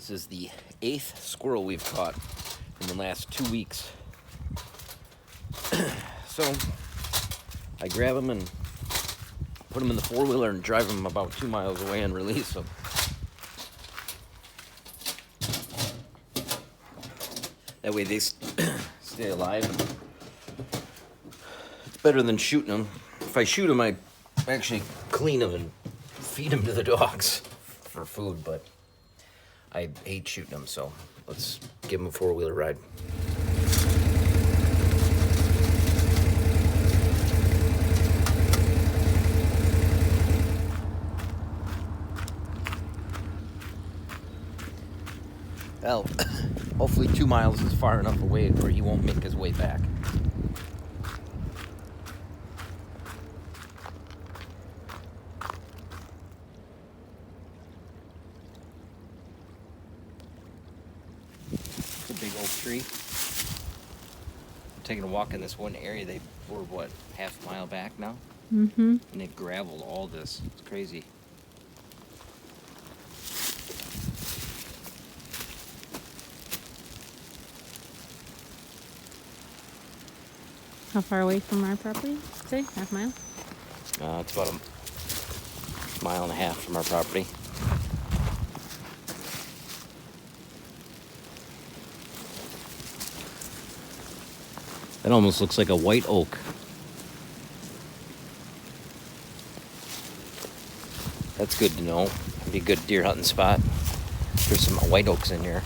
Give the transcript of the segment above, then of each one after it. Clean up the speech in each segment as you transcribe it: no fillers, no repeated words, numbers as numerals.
This is the 8th squirrel we've caught in the last 2 weeks. So I grab them and put them in the four-wheeler and drive them about 2 miles away and release them. That way they stay alive. It's better than shooting them. If I shoot them, I actually clean them and feed them to the dogs for food, but I hate shooting them, so let's give them a four-wheeler ride. Well, hopefully 2 miles is far enough away where he won't make his way back. It's a big oak tree. I'm taking a walk in this one area. They were, what, half a mile back now? Mm-hmm. And they gravelled all this. It's crazy. How far away from our property? Say, half a mile? It's about a mile and a half from our property. That almost looks like a white oak. That's good to know. It'd be a good deer hunting spot. There's some white oaks in here.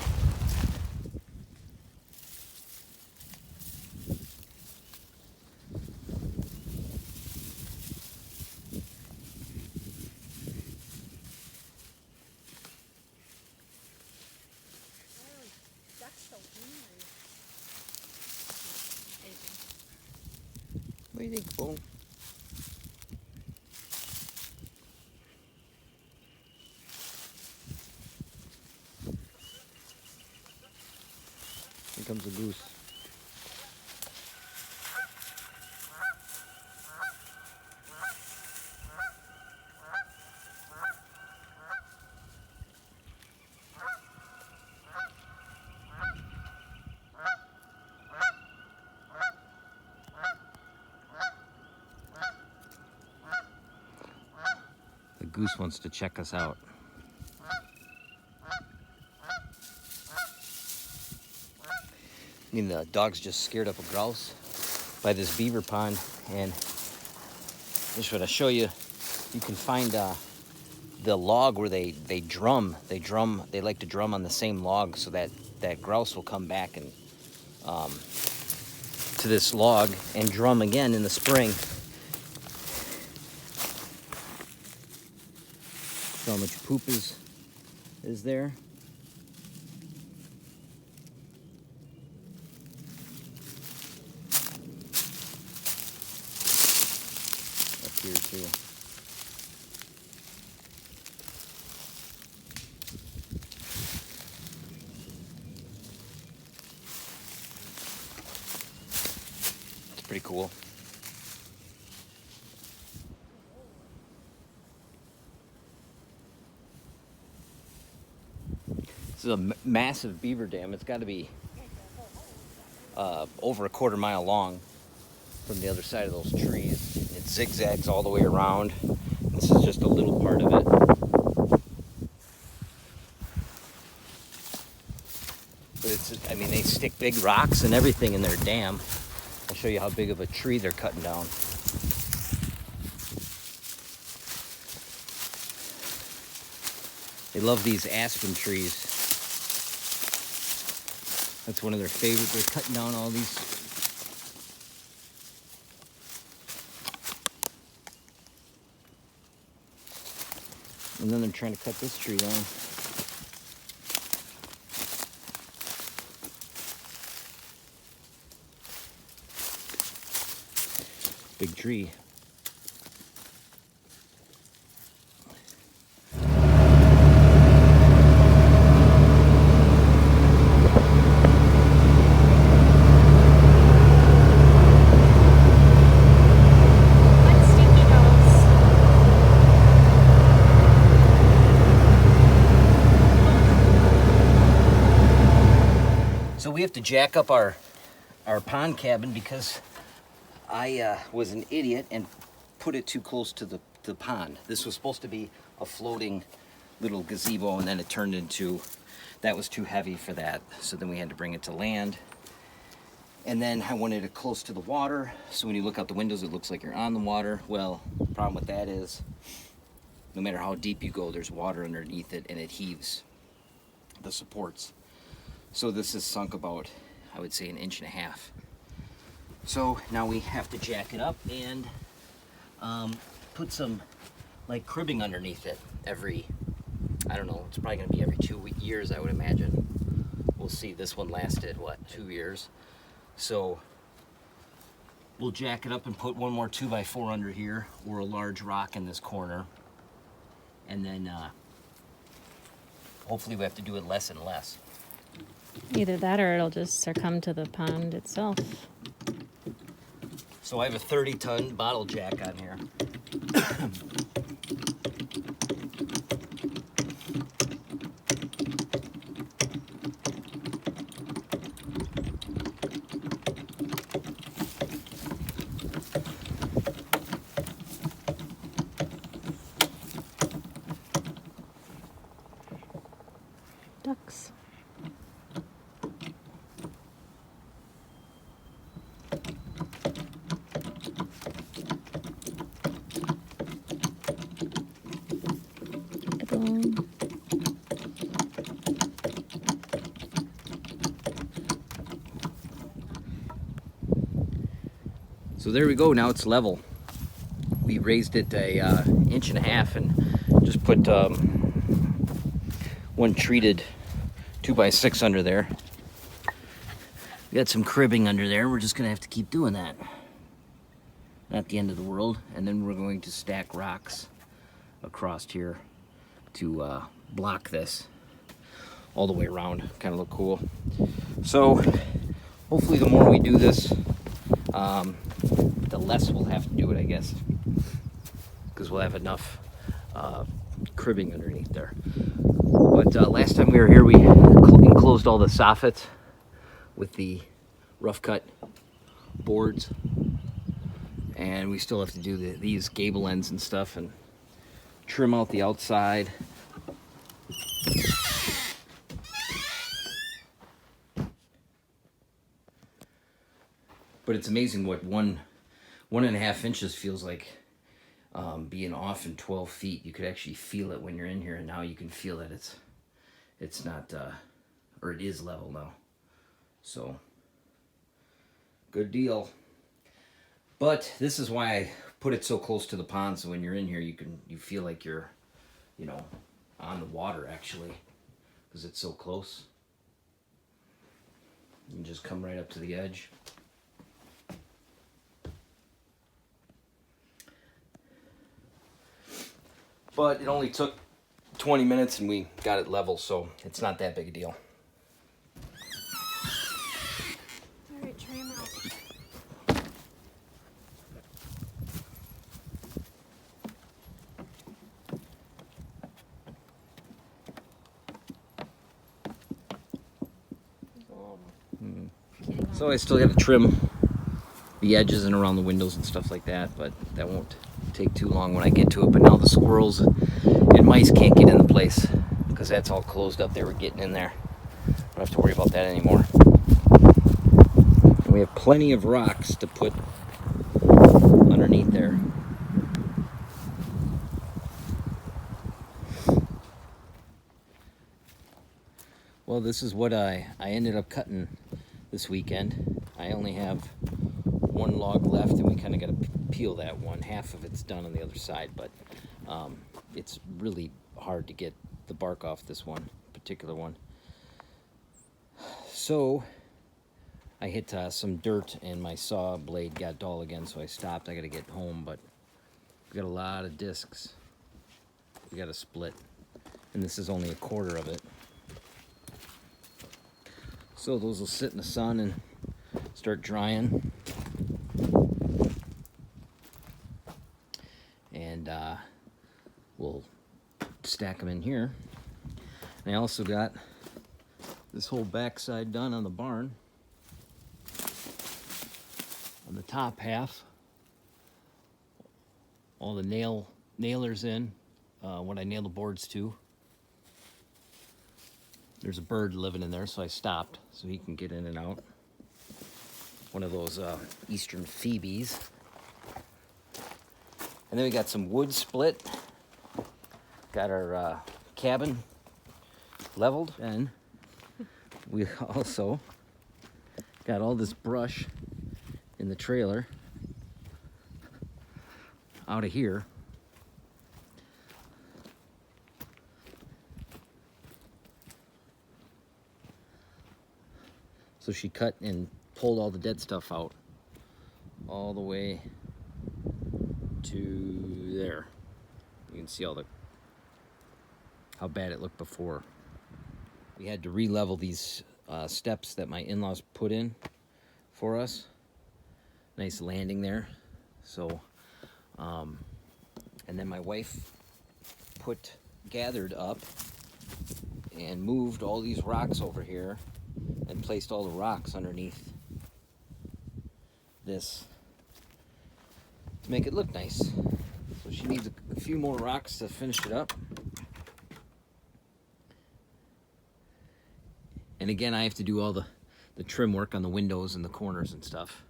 What do you think, Bo? Here comes a goose. The goose wants to check us out. I mean, the dogs just scared up a grouse by this beaver pond, and I just want to show you. You can find the log where they drum. They like to drum on the same log, so that grouse will come back and to this log and drum again in the spring. So how much poop is there? Up here too. It's pretty cool. This is a massive beaver dam. It's got to be over a quarter mile long from the other side of those trees. It zigzags all the way around. This is just a little part of it. But it's, I mean, they stick big rocks and everything in their dam. I'll show you how big of a tree they're cutting down. They love these aspen trees. That's one of their favorites. They're cutting down all these. And then they're trying to cut this tree down. Big tree. jack up our pond cabin because I was an idiot and put it too close to the pond. This was supposed to be a floating little gazebo, and then it turned into, that was too heavy for that. So then we had to bring it to land. And then I wanted it close to the water, so when you look out the windows, it looks like you're on the water. Well, the problem with that is, no matter how deep you go, there's water underneath it, and it heaves the supports. So this is sunk about, I would say, 1.5 inches. So now we have to jack it up and put some like cribbing underneath it every, I don't know, it's probably gonna be every 2 years, I would imagine. We'll see. This one lasted, what, 2 years? So we'll jack it up and put one more 2x4 under here, or a large rock in this corner. And then hopefully we have to do it less and less. Either that or it'll just succumb to the pond itself. So I have a 30-ton bottle jack on here. Ducks. So there we go, now it's level. We raised it a 1.5 inches and just put one treated 2x6 under there. We got some cribbing under there. We're just gonna have to keep doing that. Not the end of the world. And then we're going to stack rocks across here to block this all the way around. Kind of look cool. So hopefully the more we do this, the less we'll have to do it, I guess, because we'll have enough cribbing underneath there. But last time we were here, we enclosed all the soffits with the rough cut boards, and we still have to do these gable ends and stuff and trim out the outside. But it's amazing what 1.5 inches feels like being off in 12 feet. You could actually feel it when you're in here, and now you can feel that it's not, or it is level now. So, good deal. But this is why I put it so close to the pond, so when you're in here, you feel like you're, you know, on the water actually, because it's so close. You can just come right up to the edge. But it only took 20 minutes and we got it level, so it's not that big a deal. All right, try them out. So I still got to trim the edges and around the windows and stuff like that, but that won't take too long when I get to it. But now the squirrels and mice can't get in the place because that's all closed up. They were getting in there. Don't have to worry about that anymore. And we have plenty of rocks to put underneath there. Well, this is what I ended up cutting this weekend. I only have one log left, and we kind of got to peel that one. Half of it's done on the other side, but it's really hard to get the bark off this one, particular one. So I hit some dirt, and my saw blade got dull again, so I stopped. I got to get home, but we got a lot of discs. We got to split, and this is only 1/4 of it. So those will sit in the sun and start drying. And we'll stack them in here. And I also got this whole backside done on the barn. top half. All the nailers in, what I nail the boards to. There's a bird living in there, so I stopped so he can get in and out. One of those eastern phoebes. And then we got some wood split. Got our cabin leveled, and we also got all this brush in the trailer out of here. So she cut and pulled all the dead stuff out all the way to there. You can see all the how bad it looked before. We had to re-level these steps that my in-laws put in for us. Nice landing there. So, and then my wife gathered up and moved all these rocks over here and placed all the rocks underneath this to make it look nice. So she needs a few more rocks to finish it up. And again, I have to do all the trim work on the windows and the corners and stuff.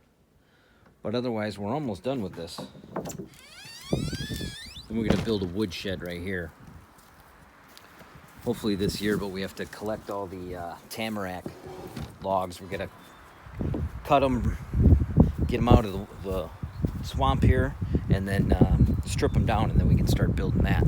But otherwise, we're almost done with this. Then we're gonna build a wood shed right here. Hopefully this year, but we have to collect all the tamarack logs. We're gonna cut them, get them out of the swamp here, and then strip them down, and then we can start building that.